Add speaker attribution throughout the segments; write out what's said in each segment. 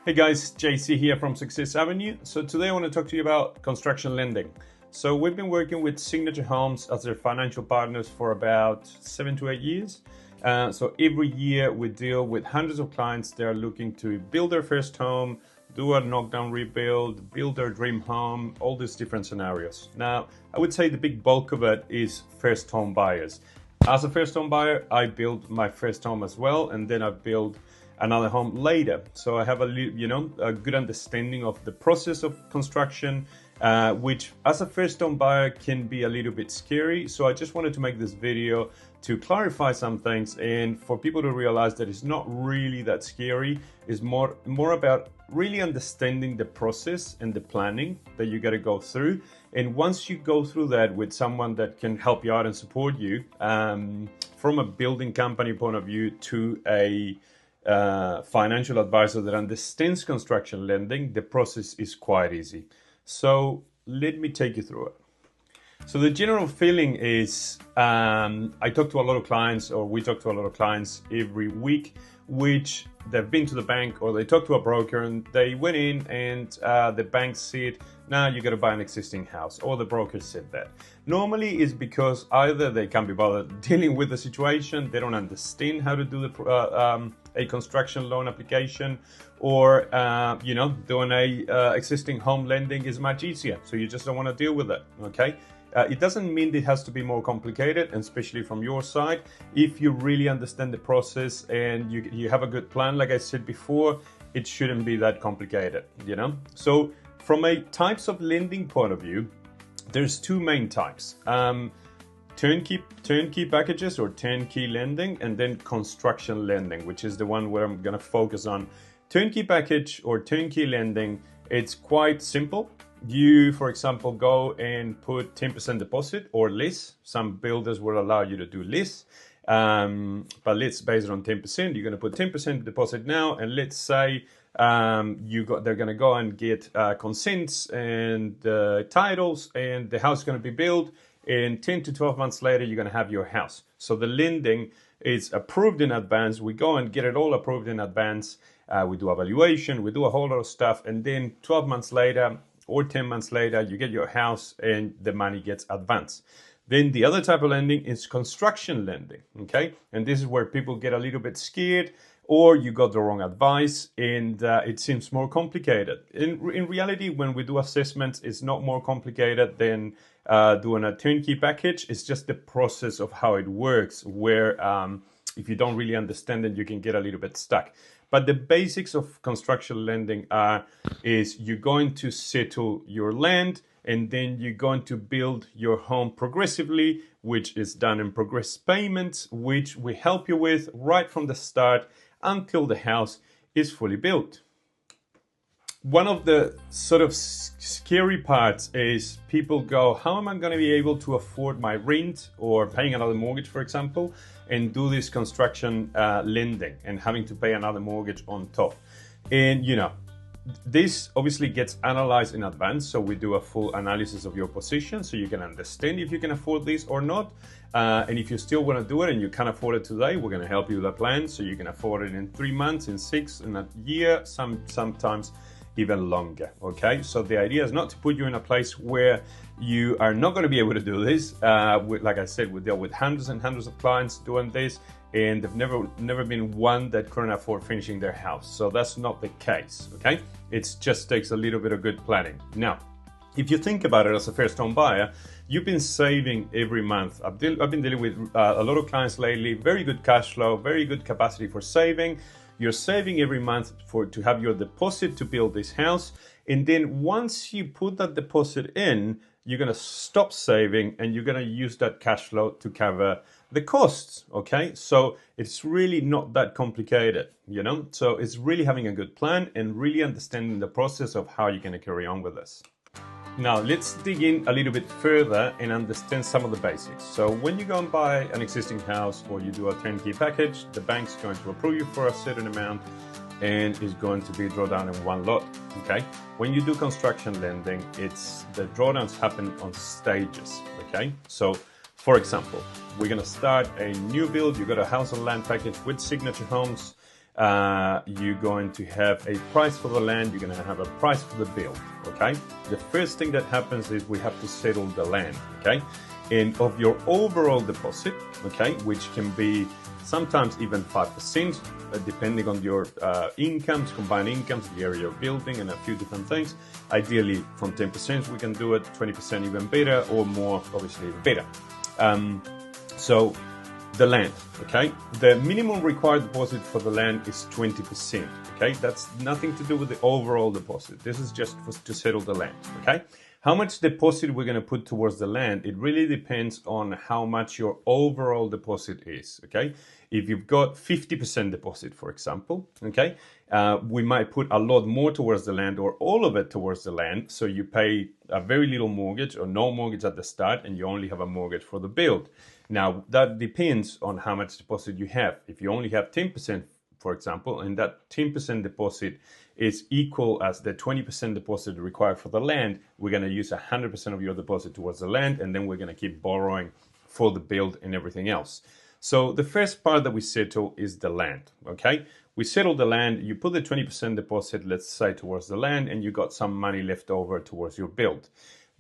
Speaker 1: Hey guys, JC here from Success Avenue. So today I want to talk to you about construction lending. So we've been working with Signature Homes as their financial partners for about 7 to 8 years. So every year we deal with hundreds of clients that are looking to build their first home, do a knockdown rebuild, build their dream home, all these different scenarios. Now, I would say the big bulk of it is first home buyers. As a first home buyer, I built my first home as well, and then I built another home later. So I have a good understanding of the process of construction, which as a first home buyer can be a little bit scary. So I just wanted to make this video to clarify some things and for people to realize that it's not really that scary. It's more about really understanding the process and the planning that you got to go through. And once you go through that with someone that can help you out and support you, from a building company point of view to a financial advisor that understands construction lending, the process is quite easy. So let me take you through it. So the general feeling is, I talk to a lot of clients, or we talk to a lot of clients every week, which they've been to the bank or they talk to a broker and they went in and the bank said, now you got to buy an existing house, or the broker said that. Normally it's because either they can't be bothered dealing with the situation, they don't understand how to do a construction loan application, or doing a existing home lending is much easier, so you just don't want to deal with it. Okay. It doesn't mean it has to be more complicated, and especially from your side. If you really understand the process and you have a good plan, like I said before, it shouldn't be that complicated, So from a types of lending point of view, there's two main types. Turnkey packages or turnkey lending, and then construction lending, which is the one where I'm going to focus on. Turnkey package or turnkey lending, it's quite simple. You, for example, go and put 10% deposit or less. Some builders will allow you to do less, but let's base it on 10%. You're going to put 10% deposit now, and let's say they're going to go and get consents and titles, and the house is going to be built. And 10 to 12 months later, you're going to have your house. So the lending is approved in advance. We go and get it all approved in advance. We do evaluation, we do a whole lot of stuff, and then 12 months later or 10 months later, you get your house and the money gets advanced. Then the other type of lending is construction lending, okay? And this is where people get a little bit scared, or you got the wrong advice and it seems more complicated. In reality, when we do assessments, it's not more complicated than doing a turnkey package. It's just the process of how it works, where if you don't really understand it, you can get a little bit stuck. But the basics of construction lending is you're going to settle your land, and then you're going to build your home progressively, which is done in progress payments, which we help you with right from the start until the house is fully built. One of the sort of scary parts is people go, how am I going to be able to afford my rent or paying another mortgage, for example, and do this construction lending and having to pay another mortgage on top? And, this obviously gets analyzed in advance. So we do a full analysis of your position so you can understand if you can afford this or not. And if you still want to do it and you can't afford it today, we're going to help you with a plan so you can afford it in 3 months, in 6, in a year, sometimes even longer. Okay, so the idea is not to put you in a place where you are not going to be able to do this. Like I said, we deal with hundreds and hundreds of clients doing this, and there've never been one that couldn't afford finishing their house. So that's not the case. Okay, it just takes a little bit of good planning. Now, if you think about it as a first home buyer, you've been saving every month. I've been dealing with a lot of clients lately. Very good cash flow, very good capacity for saving. You're saving every month to have your deposit to build this house. And then once you put that deposit in, you're going to stop saving and you're going to use that cash flow to cover the costs. Okay, so it's really not that complicated, So it's really having a good plan and really understanding the process of how you're going to carry on with this. Now let's dig in a little bit further and understand some of the basics. So when you go and buy an existing house or you do a turnkey package, the bank's going to approve you for a certain amount and is going to be drawdown in one lot. Okay. When you do construction lending, the drawdowns happen on stages. Okay. So for example, we're going to start a new build. You got a house and land package with Signature Homes. you're going to have a price for the land, you're going to have a price for the build, okay? The first thing that happens is we have to settle the land, okay? And of your overall deposit, okay, which can be sometimes even 5%, depending on your incomes, combined incomes, the area of building, and a few different things. Ideally, from 10% we can do it, 20% even better, or more, obviously, even better. So the land, okay? The minimum required deposit for the land is 20%, okay? That's nothing to do with the overall deposit. This is just to settle the land, okay? How much deposit we're going to put towards the land, it really depends on how much your overall deposit is, okay? If you've got 50% deposit, for example, okay, we might put a lot more towards the land or all of it towards the land, so you pay a very little mortgage or no mortgage at the start and you only have a mortgage for the build. Now, that depends on how much deposit you have. If you only have 10%, for example, and that 10% deposit is equal as the 20% deposit required for the land, we're going to use 100% of your deposit towards the land, and then we're going to keep borrowing for the build and everything else. So the first part that we settle is the land, okay? We settle the land, you put the 20% deposit, let's say, towards the land, and you got some money left over towards your build.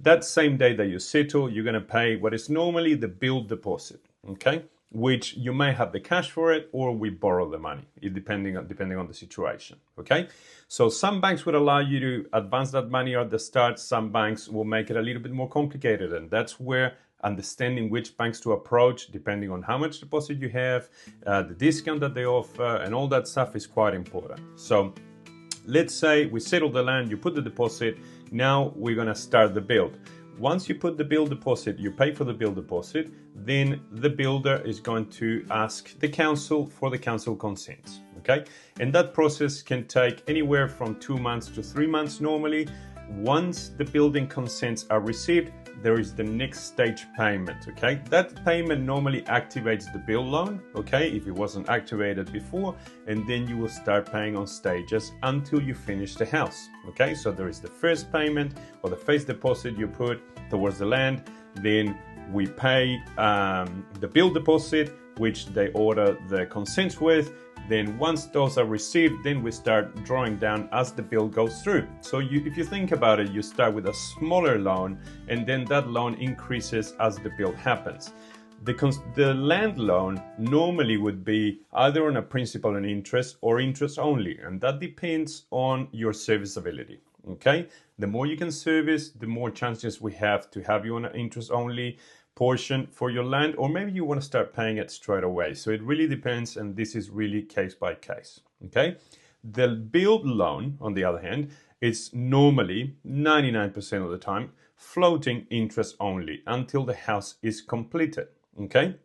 Speaker 1: That same day that you settle, you're going to pay what is normally the build deposit, okay? Which you may have the cash for it, or we borrow the money, depending on the situation, okay? So some banks would allow you to advance that money at the start. Some banks will make it a little bit more complicated, and that's where understanding which banks to approach, depending on how much deposit you have, the discount that they offer, and all that stuff is quite important. So let's say we settle the land, you put the deposit, now we're gonna start the build. Once you put the build deposit, you pay for the build deposit, then the builder is going to ask the council for the council consent, okay? And that process can take anywhere from 2 months to 3 months normally. Once the building consents are received, there is the next stage payment, okay? That payment normally activates the build loan, okay, if it wasn't activated before, and then you will start paying on stages until you finish the house, okay? So there is the first payment or the first deposit you put towards the land, then we pay the build deposit, which they order the consents with. Then once those are received, then we start drawing down as the build goes through. So if you think about it, you start with a smaller loan, and then that loan increases as the build happens. The land loan normally would be either on a principal and interest or interest only, and that depends on your serviceability, okay? The more you can service, the more chances we have to have you on an interest only portion for your land, or maybe you want to start paying it straight away. So it really depends, and this is really case by case, okay? The build loan, on the other hand, is normally 99% of the time floating interest only until the house is completed, okay?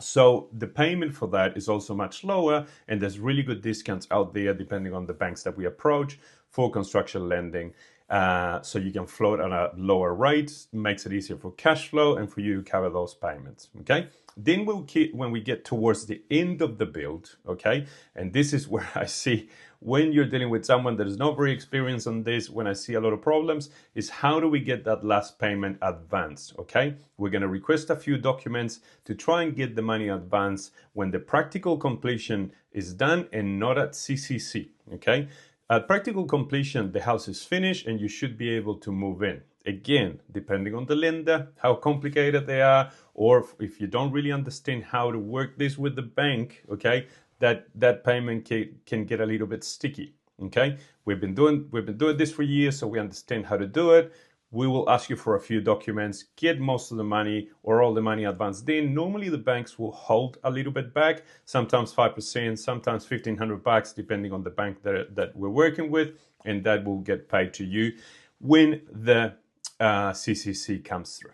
Speaker 1: So the payment for that is also much lower, and there's really good discounts out there depending on the banks that we approach for construction lending. So you can float on a lower rate, makes it easier for cash flow and for you to cover those payments, okay? Then when we get towards the end of the build, okay? And this is where I see when you're dealing with someone that is not very experienced on this, when I see a lot of problems, is how do we get that last payment advanced, okay? We're gonna request a few documents to try and get the money advanced when the practical completion is done and not at CCC, okay? At practical completion, the house is finished and you should be able to move in. Again, depending on the lender, how complicated they are, or if you don't really understand how to work this with the bank, okay, that payment can get a little bit sticky, okay? We've been doing this for years, so we understand how to do it. We will ask you for a few documents, get most of the money or all the money advanced in. Normally the banks will hold a little bit back, sometimes 5%, sometimes $1,500, depending on the bank that we're working with, and that will get paid to you when the CCC comes through.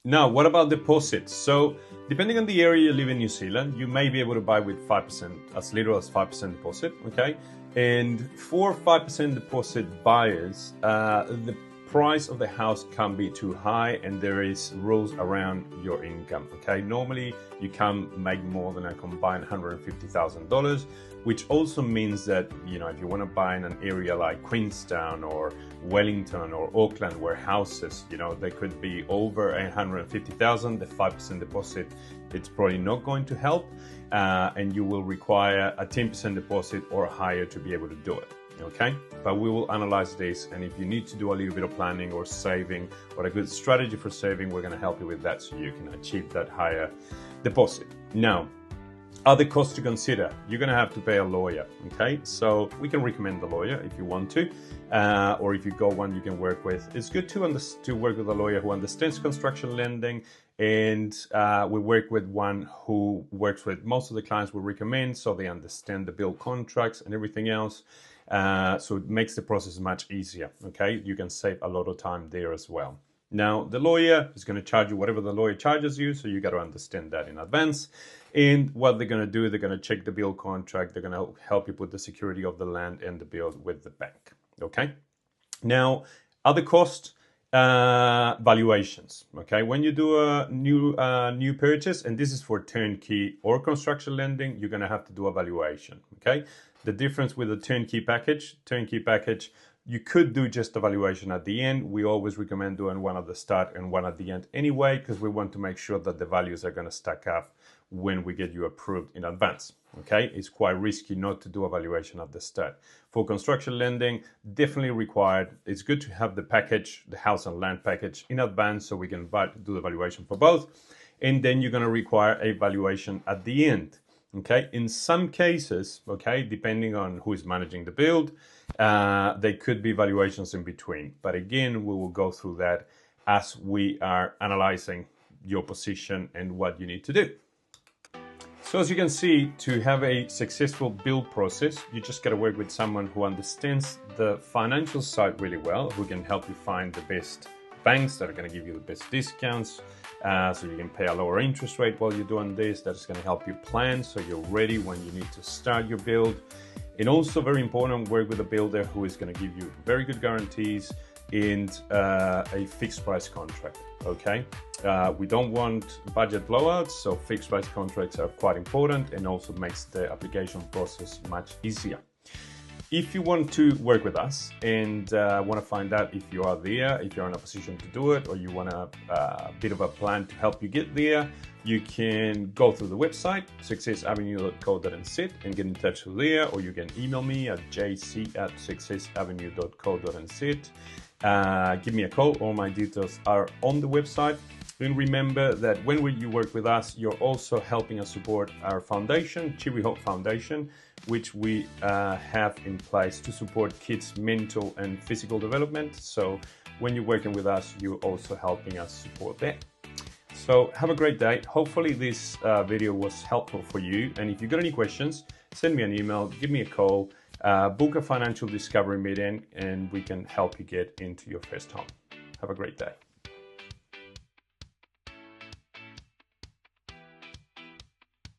Speaker 1: Now, what about deposits? So depending on the area you live in New Zealand, you may be able to buy with 5%, as little as 5% deposit, okay? And for 5% deposit buyers, the price of the house can't be too high, and there is rules around your income. Okay, normally you can't make more than a combined $150,000, which also means that, you know, if you want to buy in an area like Queenstown or Wellington or Auckland, where houses, you know, they could be over 150,000, the 5% deposit, it's probably not going to help, and you will require a 10% deposit or higher to be able to do it. Okay, but we will analyze this, and if you need to do a little bit of planning or saving or a good strategy for saving, we're going to help you with that so you can achieve that higher deposit. Now, other costs to consider: you're going to have to pay a lawyer. Okay, so we can recommend the lawyer if you want to, or if you got one you can work with. It's good to work with a lawyer who understands construction lending, and we work with one who works with most of the clients we recommend, so they understand the build contracts and everything else. So it makes the process much easier. Okay, you can save a lot of time there as well. Now, the lawyer is going to charge you whatever the lawyer charges you, so you got to understand that in advance. And what they're going to do, they're going to check the build contract, they're going to help you put the security of the land and the build with the bank. Okay, now other costs, valuations. Okay, when you do a new purchase, and this is for turnkey or construction lending, you're going to have to do a valuation. Okay, the difference with a turnkey package, you could do just a valuation at the end. We always recommend doing one at the start and one at the end anyway, because we want to make sure that the values are going to stack up when we get you approved in advance. Okay, it's quite risky not to do a valuation at the start. For construction lending, definitely required. It's good to have the package, the house and land package, in advance so we can do the valuation for both. And then you're going to require a valuation at the end. Okay, in some cases, okay, depending on who is managing the build, there could be valuations in between. But again, we will go through that as we are analyzing your position and what you need to do. So as you can see, to have a successful build process, you just got to work with someone who understands the financial side really well, who can help you find the best banks that are going to give you the best discounts, so you can pay a lower interest rate while you're doing this. That's going to help you plan so you're ready when you need to start your build. And also very important, work with a builder who is going to give you very good guarantees and a fixed price contract. Okay, we don't want budget blowouts, so fixed price contracts are quite important and also makes the application process much easier. If you want to work with us and want to find out if you are there, if you're in a position to do it, or you want a bit of a plan to help you get there, you can go through the website, successavenue.co.nz, and get in touch with there, or you can email me at jc@successavenue.co.nz. Give me a call. All my details are on the website. And remember that when you work with us, you're also helping us support our foundation, Chiwi Hope Foundation, which we have in place to support kids' mental and physical development. So when you're working with us, you're also helping us support that. So have a great day. Hopefully this video was helpful for you. And if you've got any questions, send me an email, give me a call, book a financial discovery meeting, and we can help you get into your first home. Have a great day.